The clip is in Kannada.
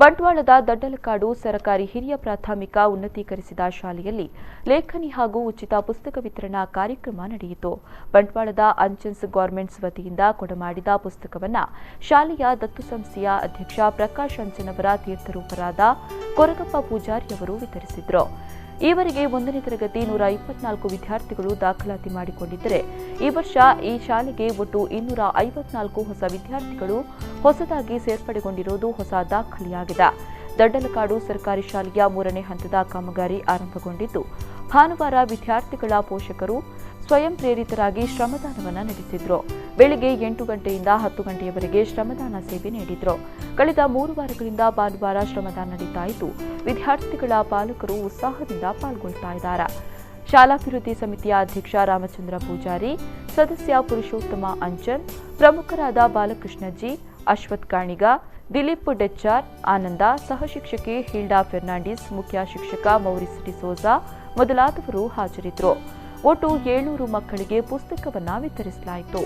ಬಂಟ್ವಾಳದ ದಡ್ಡಲಕಾಡು ಸರ್ಕಾರಿ ಹಿರಿಯ ಪ್ರಾಥಮಿಕ ಉನ್ನತೀಕರಿಸಿದ ಶಾಲೆಯಲ್ಲಿ ಲೇಖನಿ ಹಾಗೂ ಉಚಿತ ಪುಸ್ತಕ ವಿತರಣಾ ಕಾರ್ಯಕ್ರಮ ನಡೆಯಿತು. ಬಂಟ್ವಾಳದ ಅಂಚನ್ಸ್ ಗವರ್ಮೆಂಟ್ಸ್ ವತಿಯಿಂದ ಕೊಡಮಾಡಿದ ಪುಸ್ತಕವನ್ನು ಶಾಲೆಯ ದತ್ತು ಸಂಸ್ಥೆಯ ಅಧ್ಯಕ್ಷ ಪ್ರಕಾಶ್ ಅಂಚನವರ ತೀರ್ಥರೂಪರಾದ ಕೊರಗಪ್ಪ ಪೂಜಾರಿಯವರು ವಿತರಿಸಿದರು. ಈವರೆಗೆ 1ನೇ ತರಗತಿ 124 ವಿದ್ಯಾರ್ಥಿಗಳು ದಾಖಲಾತಿ ಮಾಡಿಕೊಂಡಿದ್ದರೆ ಈ ವರ್ಷ ಈ ಶಾಲೆಗೆ ಒಟ್ಟು 254 ಹೊಸ ವಿದ್ಯಾರ್ಥಿಗಳು ಹೊಸದಾಗಿ ಸೇರ್ಪಡೆಗೊಂಡಿರುವುದು ಹೊಸ ದಾಖಲೆಯಾಗಿದೆ. ದಡ್ಡಲಕಾಡು ಸರ್ಕಾರಿ ಶಾಲೆಯ 3ನೇ ಹಂತದ ಕಾಮಗಾರಿ ಆರಂಭಗೊಂಡಿದ್ದು, ಭಾನುವಾರ ವಿದ್ಯಾರ್ಥಿಗಳ ಪೋಷಕರು ಸ್ವಯಂ ಪ್ರೇರಿತರಾಗಿ ಶ್ರಮದಾನವನ್ನು ನಡೆಸಿದ್ರು. ಬೆಳಿಗ್ಗೆ 8 ಗಂಟೆಯಿಂದ 10 ಗಂಟೆಯವರೆಗೆ ಶ್ರಮದಾನ ಸೇವೆ ನೀಡಿದ್ರು. ಕಳೆದ 3 ವಾರಗಳಿಂದ ಭಾನುವಾರ ಶ್ರಮದಾನ ನಡೀತಾ ಇದ್ದು, ವಿದ್ಯಾರ್ಥಿಗಳ ಪಾಲಕರು ಉತ್ಸಾಹದಿಂದ ಪಾಲ್ಗೊಳ್ತಾ ಇದ್ದಾರೆ. ಶಾಲಾಭಿವೃದ್ಧಿ ಸಮಿತಿಯ ಅಧ್ಯಕ್ಷ ರಾಮಚಂದ್ರ ಪೂಜಾರಿ, ಸದಸ್ಯ ಪುರುಷೋತ್ತಮ ಅಂಚನ್, ಪ್ರಮುಖರಾದ ಬಾಲಕೃಷ್ಣಜಿ, ಅಶ್ವಥ್ ಕಾಣಿಗ, ದಿಲೀಪ್ ಡೆಚ್ಚಾರ್, ಆನಂದ, ಸಹಶಿಕ್ಷಕಿ ಹಿಲ್ಡಾ ಫೆರ್ನಾಂಡಿಸ್, ಮುಖ್ಯ ಶಿಕ್ಷಕ ಮೌರಿಸ್ ಡಿಸೋಜಾ ಮೊದಲಾದವರು ಹಾಜರಿದ್ದರು. ಒಟ್ಟು 700 ಮಕ್ಕಳಿಗೆ ಪುಸ್ತಕವನ್ನು ವಿತರಿಸಲಾಯಿತು.